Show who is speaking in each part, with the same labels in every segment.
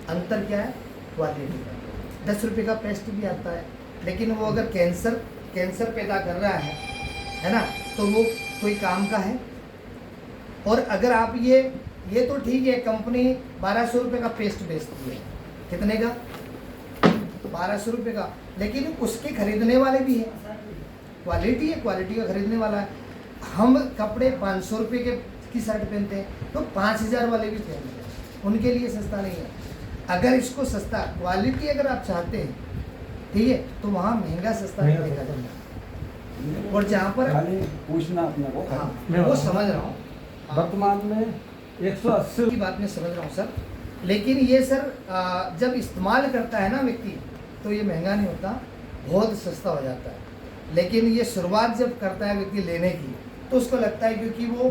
Speaker 1: अंतर क्या है? क्वालिटी का। 10 रुपये का पेस्ट भी आता है, लेकिन वो अगर कैंसर पैदा कर रहा है ना, तो वो कोई काम का है? और अगर आप ये तो ठीक है, कंपनी 1200 रुपये का पेस्ट बेचती है, कितने का? 1200 रुपये का, लेकिन उसके खरीदने वाले भी हैं। क्वालिटी है, क्वालिटी का खरीदने वाला है। हम कपड़े 500 रुपये की शर्ट पहनते हैं, तो 5000 वाले भी पहनते हैं, उनके लिए सस्ता नहीं है। अगर इसको सस्ता क्वालिटी अगर आप चाहते हैं, ठीक है, तो वहाँ महंगा सस्ता नहीं देखा जाता। और जहाँ पर
Speaker 2: पूछना अपने को,
Speaker 1: हाँ, वो समझ रहा हूँ,
Speaker 2: वर्तमान में 180
Speaker 1: की बात मैं समझ रहा हूँ सर, लेकिन ये सर जब इस्तेमाल करता है ना व्यक्ति, तो ये महंगा नहीं होता, बहुत सस्ता हो जाता है। लेकिन ये शुरुआत जब करता है व्यक्ति लेने की, तो उसको लगता है क्योंकि वो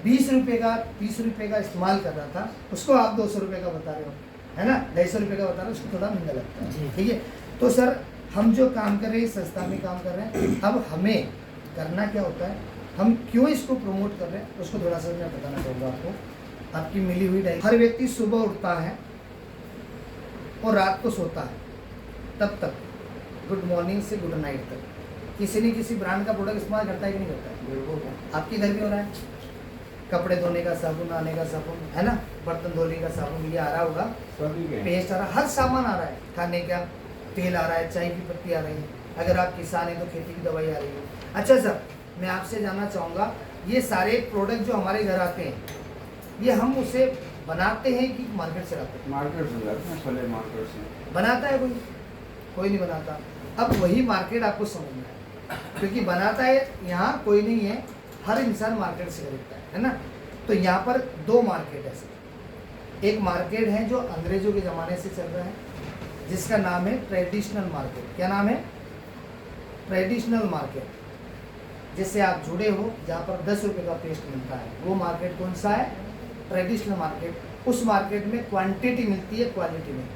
Speaker 1: 20 रुपये का 30 रुपये का इस्तेमाल कर रहा था, उसको आप 200 रुपये का बता रहे हो, है ना, 250 रुपये का बता रहे हो, उसको थोड़ा महंगा लगता है। ठीक है, तो सर हम जो काम कर रहे हैं सस्ता में काम कर रहे हैं। अब हमें करना क्या होता है, हम क्यों इसको प्रमोट कर रहे हैं, उसको थोड़ा सा मैं बताना चाहूँगा आपको। आपकी मिली हुई डायरी, हर व्यक्ति सुबह उठता है और रात को सोता है, तब तक गुड मॉर्निंग से गुड नाइट तक किसी न किसी ब्रांड का प्रोडक्ट इस्तेमाल करता है कि नहीं करता है? आपके घर भी हो रहा है, कपड़े धोने का साबुन, नहाने का साबुन, है ना, बर्तन धोने का साबुन, ये आ रहा होगा, पेस्ट आ रहा है, हर सामान आ रहा है, खाने का तेल आ रहा है, चाय की पत्ती आ रही है, अगर आप किसान हैं तो खेती की दवाई आ रही है। अच्छा सर, मैं आपसे जानना चाहूँगा, ये सारे प्रोडक्ट जो हमारे घर आते हैं, ये हम उसे बनाते हैं कि मार्केट से लाते हैं?
Speaker 2: मार्केट से लाते हैं, पहले मार्केट से।
Speaker 1: बनाता है कोई नहीं बनाता। अब वही मार्केट आपको समझना है, क्योंकि बनाता है यहाँ कोई नहीं है, हर इंसान मार्केट से खरीदता है ना। तो यहाँ पर दो मार्केट है सर। एक मार्केट है जो अंग्रेजों के ज़माने से चल रहा है, जिसका नाम है ट्रेडिशनल मार्केट। क्या नाम है? ट्रेडिशनल मार्केट, जिससे आप जुड़े हो, जहाँ पर 10 रुपये का पेस्ट मिलता है, वो मार्केट कौन सा है? Traditional market. उस मार्केट में क्वांटिटी मिलती है, क्वालिटी में।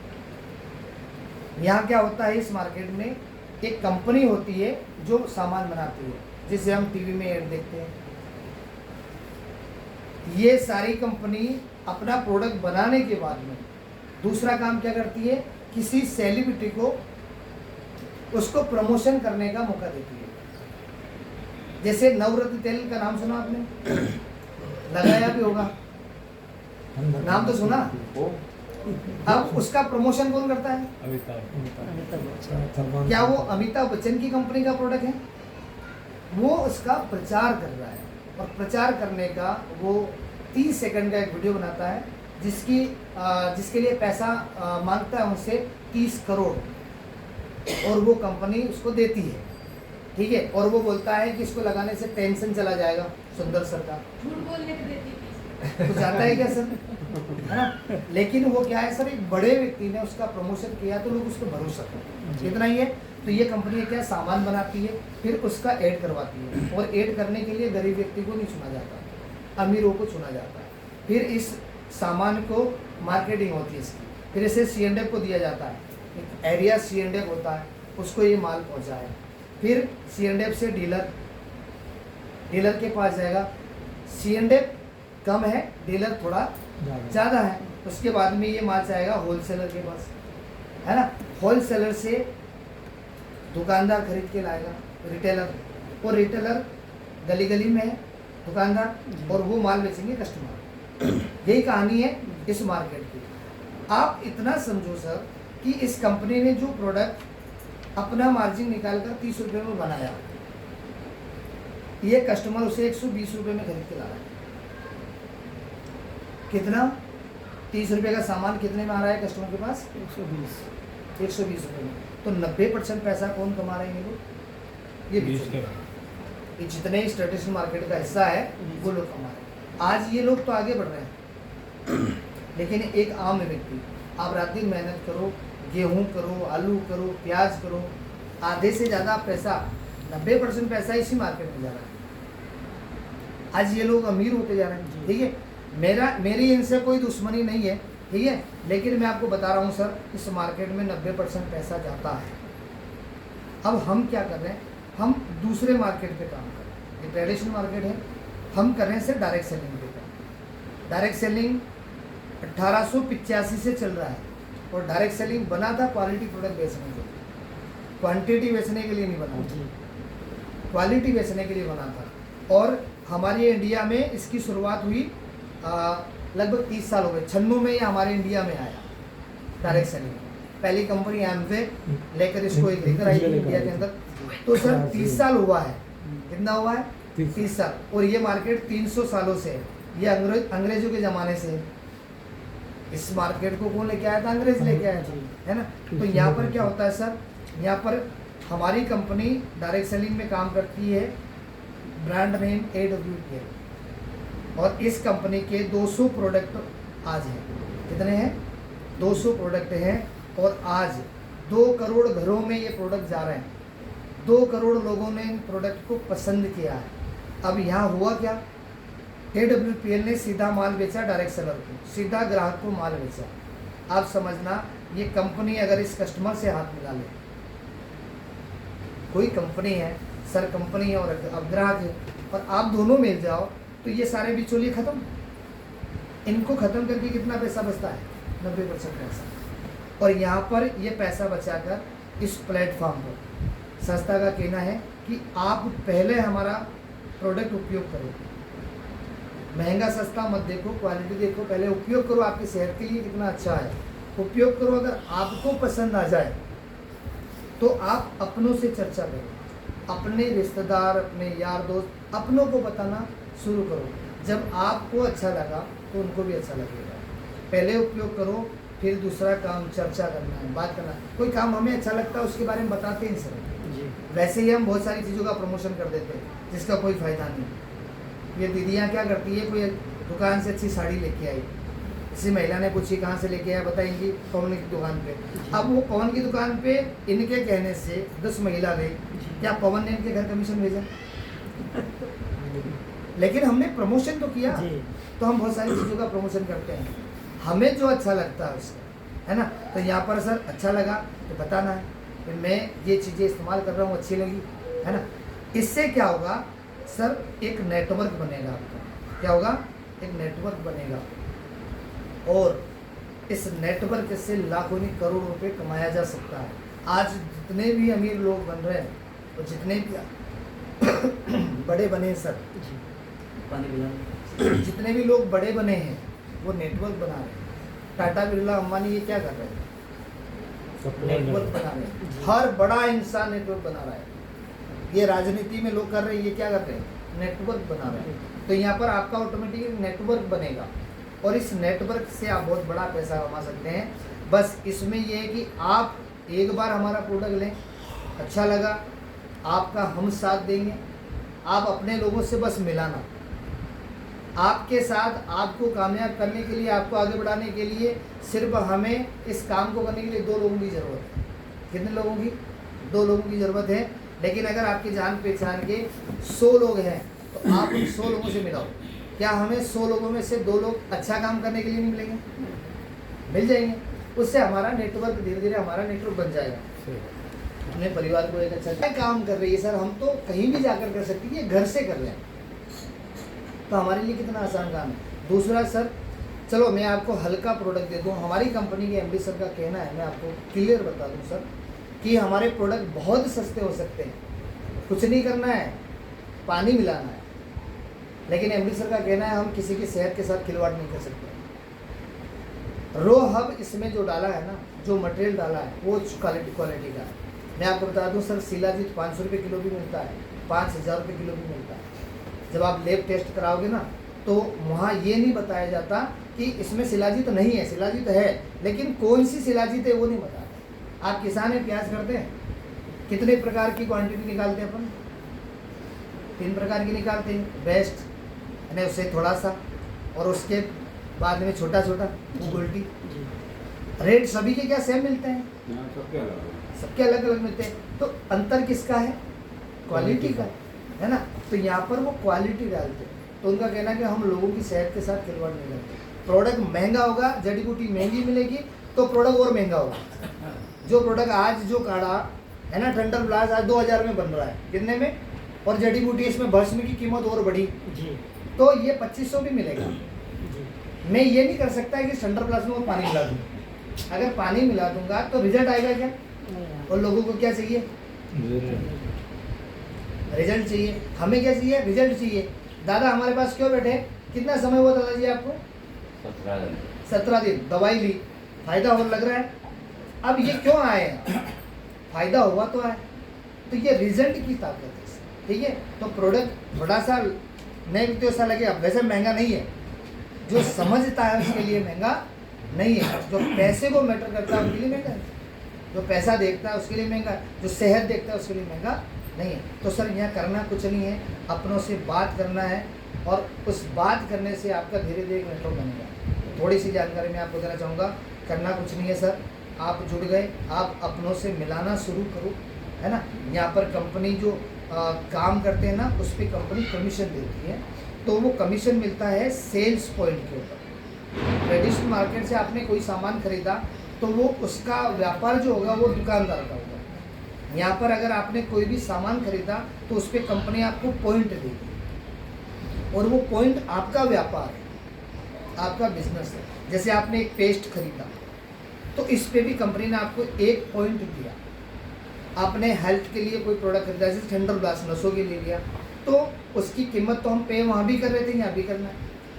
Speaker 1: यहाँ क्या होता है, इस मार्केट में एक कंपनी होती है जो सामान बनाती है, जिसे हम टीवी में ऐड देखते हैं। ये सारी कंपनी अपना प्रोडक्ट बनाने के बाद में दूसरा काम क्या करती है, किसी सेलिब्रिटी को उसको प्रमोशन करने का मौका देती है। जैसे नवरत्न तेल का नाम सुना आपने? लगाया भी होगा, नाम तो सुना। अब उसका प्रमोशन कौन करता है?
Speaker 3: अमिताभ।
Speaker 1: क्या वो अमिताभ बच्चन की कंपनी का प्रोडक्ट है? वो उसका प्रचार कर रहा है, और प्रचार करने का वो 30 सेकंड का एक वीडियो बनाता है, जिसके लिए पैसा मांगता है उनसे 30 करोड़, और वो कंपनी उसको देती है। ठीक है, और वो बोलता है कि इसको लगाने से टेंशन चला जाएगा सुंदर सर का।
Speaker 4: झूठ बोलने को देती
Speaker 1: कुछ आता है क्या सर? है ना। लेकिन वो क्या है सर, एक बड़े व्यक्ति ने उसका प्रमोशन किया तो लोग उसको भरोसा करते हैं, इतना ही है। तो ये कंपनी क्या सामान बनाती है, फिर उसका ऐड करवाती है, और ऐड करने के लिए गरीब व्यक्ति को नहीं चुना जाता, अमीरों को चुना जाता है। फिर इस सामान को मार्केटिंग होती है इसकी, फिर इसे C&F को दिया जाता है, एक एरिया C&F होता है, उसको ये माल पहुँचाए, फिर C&F से डीलर के पास जाएगा। C&F कम है, डीलर थोड़ा ज़्यादा है। उसके बाद में ये माल जाएगा होलसेलर के पास, है ना। होलसेलर से दुकानदार खरीद के लाएगा, रिटेलर, और रिटेलर गली गली में है दुकानदार, और वो माल बेचेंगे कस्टमर। यही कहानी है इस मार्केट की। आप इतना समझो सर कि इस कंपनी ने जो प्रोडक्ट अपना मार्जिन निकालकर 30 रुपये में बनाया, ये कस्टमर उसे 120 रुपये में खरीद के ला रहा है। कितना? 30 रुपये का सामान कितने में आ रहा है कस्टमर के पास? 120 रुपये में। तो 90% पैसा कौन कमा रहे हैं ये लोग? ये जितने ही ट्रेडिशनल मार्केट का हिस्सा है वो लोग कमा रहे हैं। आज ये लोग तो आगे बढ़ रहे हैं, लेकिन एक आम व्यक्ति, आप रात दिन मेहनत करो, गेहूं करो, आलू करो, प्याज करो, आधे से ज़्यादा पैसा, 90% पैसा इसी मार्केट में जा रहा है। आज ये लोग अमीर होते जा रहे हैं। ठीक है, मेरी इनसे कोई दुश्मनी नहीं है, ठीक है, लेकिन मैं आपको बता रहा हूँ सर, इस मार्केट में 90% पैसा जाता है। अब हम क्या कर रहे हैं, हम दूसरे मार्केट पे काम कर रहे हैं। ये ट्रेडिशनल मार्केट है, हम कर रहे हैं सर डायरेक्ट सेलिंग पे काम। डायरेक्ट सेलिंग 1885 से चल रहा है, और डायरेक्ट सेलिंग बना था क्वालिटी प्रोडक्ट बेचने के लिए, क्वांटिटी बेचने के लिए नहीं बना था, क्वालिटी बेचने के लिए बना था। और हमारे इंडिया में इसकी शुरुआत हुई लगभग 30 साल हो गए, 96 में ये हमारे इंडिया में आया डायरेक्ट सेलिंग। पहली कंपनी एमवे लेकर इसको एक लेकर आई थी इंडिया के अंदर। तो सर 30 साल हुआ है, कितना हुआ है? 30 साल। और ये मार्केट 300 सालों से है, ये अंग्रेजों के ज़माने से है। इस मार्केट को कौन लेके आया था? अंग्रेज लेके आया था, है ना। तो यहाँ पर क्या होता है सर, यहाँ पर हमारी कंपनी डायरेक्ट सेलिंग में काम करती है, ब्रांड नेम AWPL, और इस कंपनी के 200 प्रोडक्ट आज हैं। कितने हैं? 200 प्रोडक्ट हैं, और आज 2 करोड़ घरों में ये प्रोडक्ट जा रहे हैं। 2 करोड़ लोगों ने इन प्रोडक्ट को पसंद किया है। अब यहाँ हुआ क्या, AWPL ने सीधा माल बेचा डायरेक्ट सेलर को, सीधा ग्राहक को माल बेचा। आप समझना, ये कंपनी अगर इस कस्टमर से हाथ मिला ले, कोई कंपनी है सर, कंपनी है और अब ग्राहक है, और आप दोनों मिल जाओ तो ये सारे बिचौलिए खत्म। इनको खत्म करके कितना पैसा बचता है? 90% पैसा। और यहाँ पर ये पैसा बचाकर इस प्लेटफॉर्म पर संस्था का कहना है कि आप पहले हमारा प्रोडक्ट उपयोग करो, महंगा सस्ता मत देखो, क्वालिटी देखो, पहले उपयोग करो, आपकी सेहत के लिए कितना अच्छा है, उपयोग करो। अगर आपको पसंद आ जाए तो आप अपनों से चर्चा करो, अपने रिश्तेदार, अपने यार दोस्त, अपनों को बताना शुरू करो। जब आपको अच्छा लगा तो उनको भी अच्छा लगेगा। पहले उपयोग करो, फिर दूसरा काम चर्चा करना है, बात करना है। कोई काम हमें अच्छा लगता है उसके बारे में बताते हैं सर। वैसे ही हम बहुत सारी चीज़ों का प्रमोशन कर देते हैं जिसका कोई फ़ायदा नहीं। ये दीदियाँ क्या करती है, कोई दुकान से अच्छी साड़ी लेके आई, किसी महिला ने पूछी कहाँ से लेके आया, बताएंगी पवन की दुकान पे। अब वो पवन की दुकान पे इनके कहने से 10 महिला गई, क्या पवन ने इनके घर कमीशन भेजा? लेकिन हमने प्रमोशन तो किया। तो हम बहुत सारी चीज़ों का प्रमोशन करते हैं, हमें जो अच्छा लगता है उसका, है ना। तो यहाँ पर सर अच्छा लगा तो बताना है कि मैं ये चीज़ें इस्तेमाल कर रहा हूँ, अच्छी लगी, है ना। इससे क्या होगा सर, एक नेटवर्क बनेगा आपका। क्या होगा? एक नेटवर्क बनेगा, और इस नेटवर्क से लाखों नहीं करोड़ों रुपए कमाया जा सकता है। आज जितने भी अमीर लोग बन रहे हैं और जितने भी बड़े बने हैं सर, जितने भी लोग बड़े बने हैं वो नेटवर्क बना रहे हैं। टाटा, बिरला, अंबानी, ये क्या कर रहे हैं? नेटवर्क बना रहे हैं। हर बड़ा इंसान नेटवर्क बना रहा है। ये राजनीति में लोग कर रहे हैं, ये क्या कर रहे हैं? नेटवर्क बना रहे हैं। तो यहाँ पर आपका ऑटोमेटिक नेटवर्क बनेगा, और इस नेटवर्क से आप बहुत बड़ा पैसा कमा सकते हैं। बस इसमें यह है कि आप एक बार हमारा प्रोडक्ट लें, अच्छा लगा, आपका हम साथ देंगे, आप अपने लोगों से बस मिलाना। आपके साथ आपको कामयाब करने के लिए, आपको आगे बढ़ाने के लिए सिर्फ हमें इस काम को करने के लिए 2 लोगों की ज़रूरत है। कितने लोगों की? 2 लोगों की ज़रूरत है। लेकिन अगर आपकी जान पहचान के 100 लोग हैं तो आप उन 100 लोगों से मिलाओ। क्या हमें 100 लोगों में से 2 लोग अच्छा काम करने के लिए नहीं मिलेंगे? मिल जाएंगे। उससे हमारा नेटवर्क धीरे धीरे हमारा नेटवर्क बन जाएगा। अपने परिवार को एक अच्छा काम कर रही है सर, हम तो कहीं भी जाकर कर सकते हैं, घर से कर लें तो हमारे लिए कितना आसान काम है। दूसरा सर, चलो मैं आपको हल्का प्रोडक्ट दे दूँ। हमारी कंपनी के MD सर का कहना है, मैं आपको क्लियर बता दूँ सर, कि हमारे प्रोडक्ट बहुत सस्ते हो सकते हैं, कुछ नहीं करना है, पानी मिलाना है। लेकिन MD सर का कहना है हम किसी की सेहत के साथ खिलवाड़ नहीं कर सकते। रो हब इसमें जो डाला है ना, जो मटेरियल डाला है वो क्वालिटी का है। मैं आपको बता दूं सर, शिलाजीत 500 रुपये किलो भी मिलता है, 5000 रुपये किलो भी मिलता है। जब आप लैब टेस्ट कराओगे ना तो वहाँ ये नहीं बताया जाता कि इसमें शिलाजीत नहीं है, शिलाजीत है, लेकिन कौन सी शिलाजीत है वो नहीं बताते। आप किसान है, प्याज करते हैं, कितने प्रकार की क्वांटिटी निकालते हैं अपन? 3 प्रकार की निकालते हैं। बेस्ट यानी उससे थोड़ा सा, और उसके बाद में छोटा छोटा, वो उल्टी। रेट सभी के क्या सेम मिलते हैं? सबके अलग अलग मिलते हैं। तो अंतर किसका है? क्वालिटी का, है ना। तो यहाँ पर वो क्वालिटी डालते हैं। तो उनका कहना है कि हम लोगों की सेहत के साथ खिलवाड़ नहीं करते। प्रोडक्ट महंगा होगा, जड़ी बूटी महंगी मिलेगी तो प्रोडक्ट और महंगा होगा। जो प्रोडक्ट आज जो काढ़ा है ना, ठंडर ब्लास, आज 2000 में बन रहा है, कितने में? और जड़ी बूटी इसमें भस्म की कीमत और बढ़ी जी, तो ये 2500 भी मिलेगा। मैं ये नहीं कर सकता है कि ठंडर ब्लास में वो पानी मिला दूँ, अगर पानी मिला दूंगा तो रिजल्ट आएगा क्या? और लोगों को क्या चाहिए? रिजल्ट चाहिए। हमें क्या चाहिए? रिजल्ट चाहिए। दादा हमारे पास क्यों बैठे? कितना समय हुआ दादाजी आपको? 17 दिन। दवाई ली, फायदा हो लग रहा है। अब ये क्यों आए हैं? फायदा हुआ तो आए। तो ये रिजल्ट की ताकत है, ठीक है। तो प्रोडक्ट थोड़ा सा नए व्यक्तियों सा लगे, अब वैसे महंगा नहीं है। जो समझता है उसके लिए महंगा नहीं है। जो पैसे को मैटर करता है उनके लिए महंगा है। जो पैसा देखता है उसके लिए महंगा है। जो सेहत देखता है उसके लिए महंगा नहीं है। तो सर यहाँ करना कुछ नहीं है, अपनों से बात करना है और उस बात करने से आपका धीरे धीरे नेटवर्क बनेगा। थोड़ी सी जानकारी मैं आपको देना चाहूँगा। करना कुछ नहीं है सर, आप जुड़ गए, आप अपनों से मिलाना शुरू करो, है ना। यहाँ पर कंपनी जो काम करते हैं ना, उस पर कंपनी कमीशन देती है। तो वो कमीशन मिलता है सेल्स पॉइंट के ऊपर। ट्रेडिशनल मार्केट से आपने कोई सामान खरीदा तो वो उसका व्यापार जो होगा वो दुकानदार का होगा। यहाँ पर अगर आपने कोई भी सामान खरीदा तो उस पर कंपनी आपको पॉइंट देगी और वो पॉइंट आपका व्यापार है, आपका बिजनेस है। जैसे आपने एक पेस्ट खरीदा तो इस पे भी कंपनी ने आपको 1 पॉइंट दिया। आपने हेल्थ के लिए कोई प्रोडक्ट खरीदा, जैसे ठंडर ग्लास नसों के लिए लिया, तो उसकी कीमत तो हम पे वहाँ भी कर रहे थे, यहाँ भी करना है,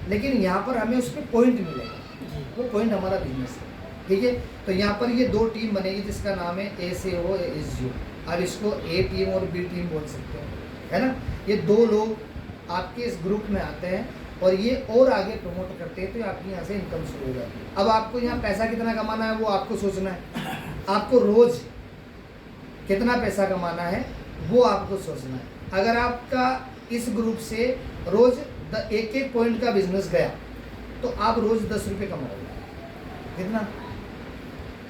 Speaker 1: लेकिन यहाँ पर हमें उस पर पॉइंट मिलेगा। वो पॉइंट हमारा बिजनेस है, ठीक है। तो यहाँ पर ये 2 टीम बनेगी जिसका नाम है ACO SGO। अब इसको A टीम और B टीम बोल सकते हैं, है ना। ये 2 लोग आपके इस ग्रुप में आते हैं और ये और आगे प्रमोट करते हैं, तो आपकी यहाँ से इनकम शुरू हो जाती है। अब आपको यहाँ पैसा कितना कमाना है वो आपको सोचना है। आपको रोज़ कितना पैसा कमाना है वो आपको सोचना है। अगर आपका इस ग्रुप से रोज़ 1-1 पॉइंट का बिजनेस गया तो आप रोज़ 10 रुपये कमाओगे। कितना?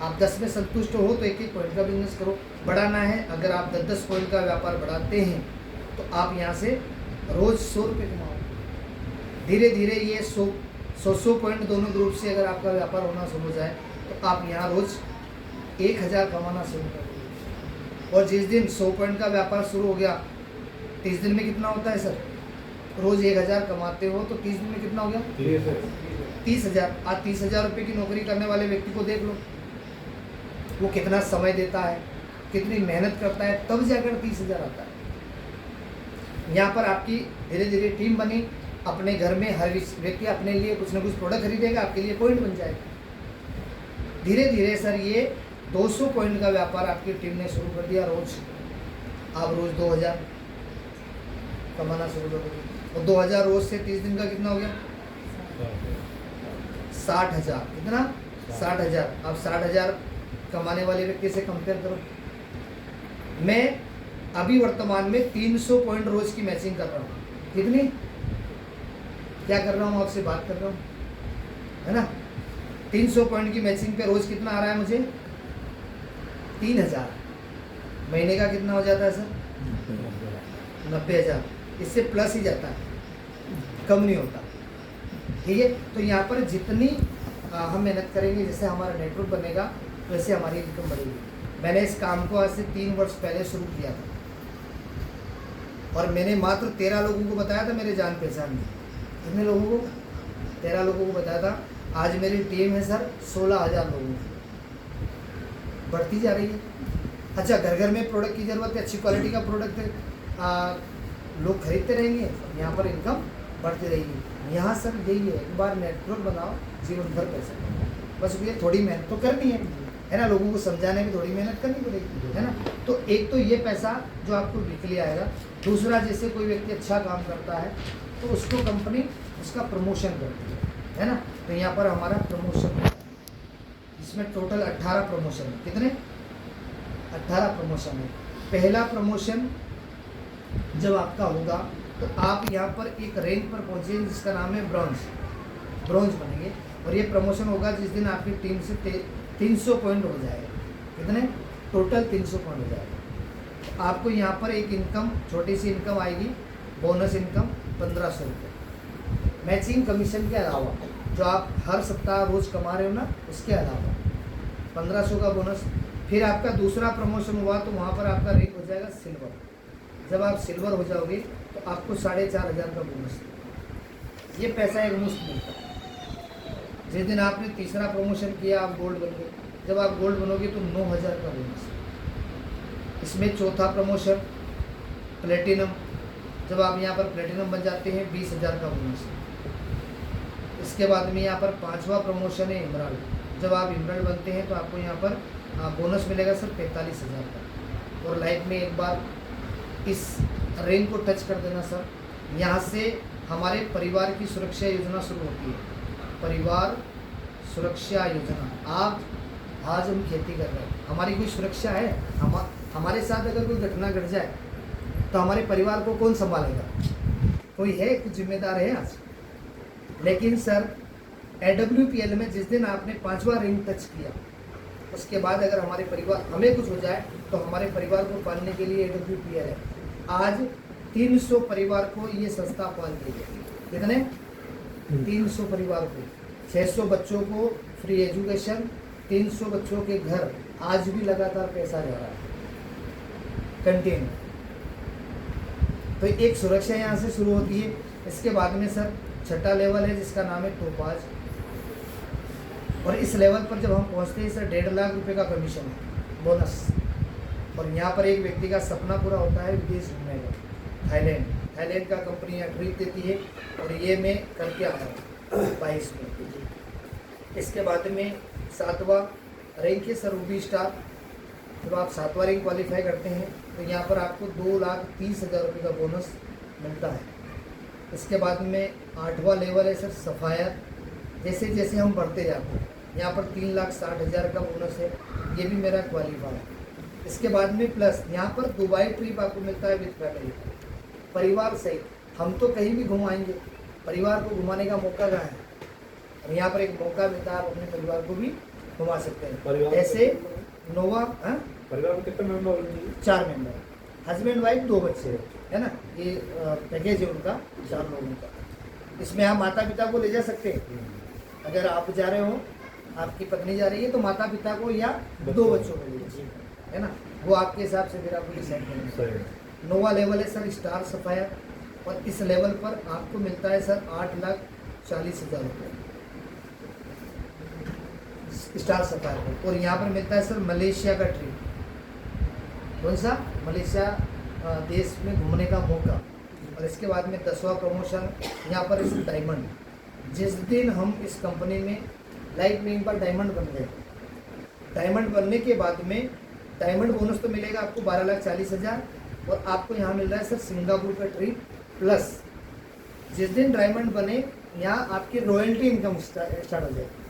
Speaker 1: आप 10 में संतुष्ट हो तो 1-1 पॉइंट का बिजनेस करो। बढ़ाना है, अगर आप 10-10 पॉइंट का व्यापार बढ़ाते हैं तो आप यहाँ से रोज़ 100 रुपये कमाओ। धीरे धीरे ये 100 पॉइंट दोनों ग्रुप से अगर आपका व्यापार होना शुरू हो जाए तो आप यहाँ रोज़ 1000 कमाना शुरू कर दो। और जिस दिन 100 पॉइंट का व्यापार शुरू हो गया, 30 दिन में कितना होता है सर? रोज़ 1000 कमाते हो तो 30 दिन में कितना हो गया? 30,000। आज 30,000 रुपये की नौकरी करने वाले व्यक्ति को देख लो, वो कितना समय देता है, कितनी मेहनत करता है, तब जाकर 30,000 आता है। यहाँ पर आपकी धीरे धीरे टीम बनी। अपने घर में हर व्यक्ति अपने लिए कुछ ना कुछ प्रोडक्ट खरीदेगा, आपके लिए पॉइंट बन जाएगा। धीरे धीरे सर ये 200 पॉइंट का व्यापार आपकी टीम ने शुरू कर दिया। रोज आप रोज 2000 कमाना शुरू कर दोगे और 2000 रोज से 30 दिन का कितना हो गया? 60,000। कितना? 60,000। अब 60,000 कमाने वाले व्यक्ति से कंपेयर करो। मैं अभी वर्तमान में 300 पॉइंट रोज की मैचिंग कर रहा हूँ। कितनी? क्या कर रहा हूँ? आपसे बात कर रहा हूँ, है ना। 300 पॉइंट की मैचिंग पे रोज कितना आ रहा है मुझे? 3,000। महीने का कितना हो जाता है सर? 90,000। इससे प्लस ही जाता है, कम नहीं होता, ठीक है। तो यहाँ पर जितनी हम मेहनत करेंगे, जैसे हमारा नेटवर्क बनेगा वैसे हमारी इनकम बढ़ेगी। मैंने इस काम को आज से 3 वर्ष पहले शुरू किया था और मैंने मात्र 13 लोगों को बताया था मेरे जान पहचान में। कितने लोगों को? 13 लोगों को बताया था। आज मेरी टीम है सर 16,000 लोगों की, बढ़ती जा रही है। अच्छा, घर घर में प्रोडक्ट की ज़रूरत है, अच्छी क्वालिटी का प्रोडक्ट है, लोग खरीदते रहेंगे, यहाँ पर इनकम बढ़ती रहेगी। यहाँ सर यही है, एक बार नेटवर्क बनाओ, जीवन भर पैसा कमाओ। बस ये थोड़ी मेहनत तो करनी है ना, लोगों को समझाने में थोड़ी मेहनत करनी पड़ेगी, है ना। तो एक तो ये पैसा जो आपको वीकली आएगा। दूसरा, जैसे कोई व्यक्ति अच्छा काम करता है तो उसको कंपनी उसका प्रमोशन करती है ना। तो यहाँ पर हमारा प्रमोशन है, इसमें टोटल 18 प्रमोशन है। कितने? 18 प्रमोशन है। पहला प्रमोशन जब आपका होगा तो आप यहाँ पर एक रैंक पर पहुँचेंगे जिसका नाम है ब्रॉन्ज बनेंगे। और ये प्रमोशन होगा जिस दिन आपकी टीम से 300 पॉइंट हो जाएगा। कितने? टोटल 300 पॉइंट हो जाएगा। तो आपको यहाँ पर एक इनकम, छोटी सी इनकम आएगी, बोनस इनकम 1500 रुपये। मैचिंग कमीशन के अलावा जो आप हर सप्ताह रोज़ कमा रहे हो ना, उसके अलावा 1500 का बोनस। फिर आपका दूसरा प्रमोशन हुआ तो वहाँ पर आपका रैंक हो जाएगा सिल्वर। जब आप सिल्वर हो जाओगे तो आपको 4,500 का बोनस। ये पैसा एक मुश्त मिलता है। जिस दिन आपने तीसरा प्रमोशन किया आप गोल्ड बन गए। जब आप गोल्ड बनोगे तो 9,000 का बोनस। इसमें चौथा प्रमोशन प्लेटिनम, जब आप यहाँ पर प्लेटिनम बन जाते हैं 20,000 का बोनस। इसके बाद में यहाँ पर पांचवा प्रमोशन है इमराल्ड, जब आप इमराल्ड बनते हैं तो आपको यहाँ पर बोनस मिलेगा सर 45,000 का। और लाइफ में एक बार इस रैंक को टच कर देना सर, यहाँ से हमारे परिवार की सुरक्षा योजना शुरू होती है। परिवार सुरक्षा योजना। आज हम खेती कर रहे हैं, हमारी कोई सुरक्षा है? हमारे साथ अगर कोई घटना घट जाए तो हमारे परिवार को कौन संभालेगा? कोई है, कुछ जिम्मेदार है आज? लेकिन सर AWPL में जिस दिन आपने पांचवा रैंक टच किया, उसके बाद अगर हमारे परिवार हमें कुछ हो जाए तो हमारे परिवार को पालने के लिए AWPL है। आज 300 परिवार को ये संस्था पाल रही है। कितने? 300 परिवार को, 600 बच्चों को फ्री एजुकेशन, 300 बच्चों के घर आज भी लगातार पैसा जा रहा है कंटिन्यू। तो एक सुरक्षा यहाँ से शुरू होती है। इसके बाद में सर छठा लेवल है जिसका नाम है टोपाज, और इस लेवल पर जब हम पहुँचते हैं सर 1.5 लाख रुपए का कमीशन है, बोनस। और यहाँ पर एक व्यक्ति का सपना पूरा होता है विदेश घूमने का। थाईलैंड का कंपनी यहाँ ट्रिप देती है, और ये मैं करके आया हूँ 22 में। इसके बाद में 7वां रैंक है सर रूबी स्टार। जब आप 7वां रैंक क्वालिफाई करते हैं तो यहाँ पर आपको 2,30,000 रुपये का बोनस मिलता है। इसके बाद में 8वां लेवल है सर सफ़ायर। जैसे जैसे हम बढ़ते जाते हैं यहाँ पर 3,60,000 का बोनस है, ये भी मेरा क्वालिफाई है। इसके बाद में प्लस यहाँ पर दुबई ट्रिप आपको मिलता है विद फैमिली, परिवार सहित। हम तो कहीं भी घुमाएंगे, परिवार को घुमाने का मौका कहाँ है? और यहाँ पर एक मौका मिलता है, आप अपने परिवार को भी घुमा सकते हैं। ऐसे नोवा
Speaker 2: परिवार में कितने मेंबर होंगे?
Speaker 1: 4 मेंबर, हस्बैंड वाइफ 2 बच्चे है ना। ये पैकेज है उनका 4 लोगों का। इसमें आप माता पिता को ले जा सकते हैं। अगर आप जा रहे हो, आपकी पत्नी जा रही है तो माता पिता को या 2 बच्चों को ले जाइए, है ना। वो आपके हिसाब से फिर आपको डिसाइड करना। नोवा लेवल है सर स्टार सफायर, और इस लेवल पर आपको मिलता है सर 8,40,000 रुपये स्टार सफायर पर। और यहाँ पर मिलता है सर मलेशिया का ट्रिप। कौन सा? मलेशिया देश में घूमने का मौका। और इसके बाद में 10वां प्रमोशन यहाँ पर इस डायमंड। जिस दिन हम इस कंपनी में लाइफ में एक बार डायमंड बन गए, डायमंड बनने के बाद में डायमंड बोनस तो मिलेगा आपको 12,40,000, और आपको यहाँ मिल रहा है सर सिंगापुर का ट्रिप प्लस। जिस दिन डायमंड बने यहाँ आपकी रॉयल्टी इनकम स्टार्ट हो जाएगी।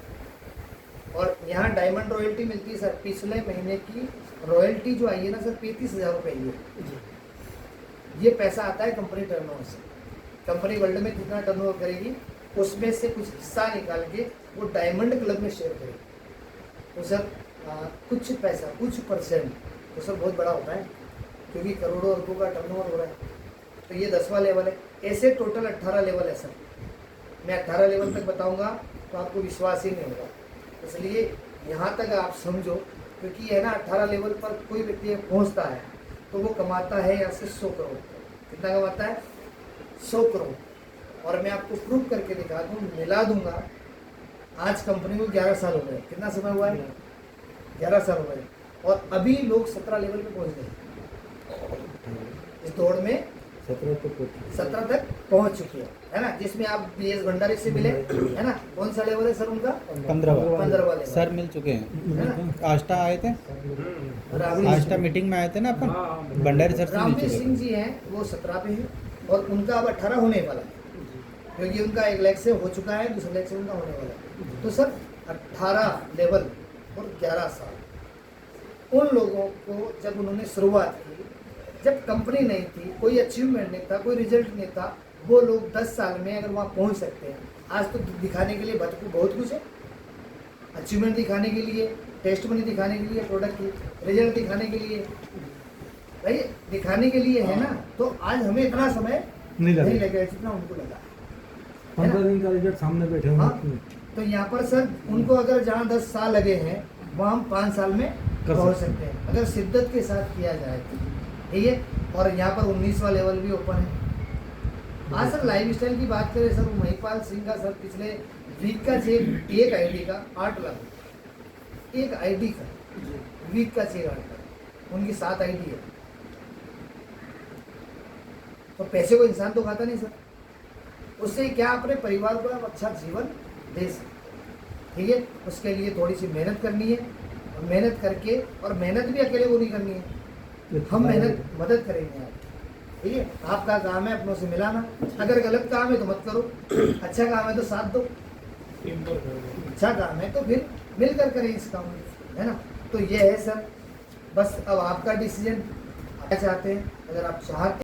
Speaker 1: और यहाँ डायमंड रॉयल्टी मिलती है सर, पिछले महीने की रॉयल्टी जो आई है ना सर 35,000 रुपये आई है। ये पैसा आता है कंपनी टर्नओवर से। कंपनी वर्ल्ड में कितना टर्नओवर करेगी उसमें से कुछ हिस्सा निकाल के वो डायमंड क्लब में शेयर करेगी। तो सर कुछ पैसा, कुछ परसेंट तो सर बहुत बड़ा होता है, क्योंकि करोड़ों अरबों का टर्नओवर हो रहा है। तो ये 10वां लेवल है। ऐसे टोटल 18 लेवल है सर। मैं 18 लेवल तक बताऊंगा तो आपको विश्वास ही नहीं होगा, इसलिए यहाँ तक आप समझो। क्योंकि है ना 18 लेवल पर कोई व्यक्ति पहुँचता है तो वो कमाता है यहाँ से 100 करोड़। कितना कमाता है? 100 करोड़। और मैं आपको प्रूफ करके दिखा दूँ, मिला दूंगा। आज कंपनी को 11 साल हो गए। कितना समय हुआ है? 11 साल हो गए, और अभी लोग 17 लेवल पे पहुंच गए। इस दौड़ में 17 तक पहुंच चुकी है ना। जिसमें आप BS भंडारी से मिले, है ना। कौन सा लेवल है सर उनका? 15वां लेवल
Speaker 3: सर मिल चुके हैं। आष्टा आए थे, आष्टा मीटिंग में आए थे ना अपन, भंडारी सर से मिल
Speaker 1: रामवीर
Speaker 3: चुके
Speaker 1: सिंह
Speaker 3: हैं।
Speaker 1: जी हैं, वो 17 पे हैं, और उनका अब 18 होने वाला है, क्योंकि उनका 1 लाख से हो चुका है, दूसरे लाख से उनका होने वाला है। तो सर 18 लेवल और 11 साल। उन लोगों को जब उन्होंने शुरुआत की, जब कंपनी नहीं थी, कोई अचीवमेंट नहीं था, कोई रिजल्ट नहीं था, वो लोग 10 साल में अगर वहाँ पहुँच सकते हैं। आज तो दिखाने के लिए बहुत कुछ है, अचीवमेंट दिखाने के लिए, टेस्ट मनी दिखाने के लिए, प्रोडक्ट की रिजल्ट दिखाने के लिए, भाई दिखाने के लिए है ना। तो आज हमें इतना समय नहीं लगेगा जितना उनको लगा।
Speaker 2: 15 दिन का रिजल्ट सामने बैठे हुए।
Speaker 1: हाँ, तो यहाँ पर सर उनको अगर जहाँ 10 साल लगे हैं वहाँ हम 5 साल में पहुँच सकते हैं, अगर शिद्दत के साथ किया जाए तो। ठीक है। और यहाँ पर 19वां लेवल भी ओपन है। आज सर लाइफ स्टाइल की बात करें सर, महिपाल सिंह का सर पिछले वीक का चेक एक आईडी का 8 लाख, एक आईडी का वीक का चेक 8 लाख, उनकी 7 आईडी है। तो पैसे को इंसान तो खाता नहीं सर, उससे क्या अपने परिवार को आप अच्छा जीवन दे सकते, ठीक है। उसके लिए थोड़ी सी मेहनत करनी है, और मेहनत करके, और मेहनत भी अकेले को नहीं करनी है, हम मेहनत मदद करेंगे आप, ठीक है। आपका काम है अपनों से मिलाना, अगर गलत काम है तो मत करो, अच्छा काम है तो साथ दो, अच्छा काम है तो फिर मिलकर करें इस काम में, है ना। तो ये है सर, बस अब आपका डिसीजन, क्या चाहते हैं, अगर आप चाहते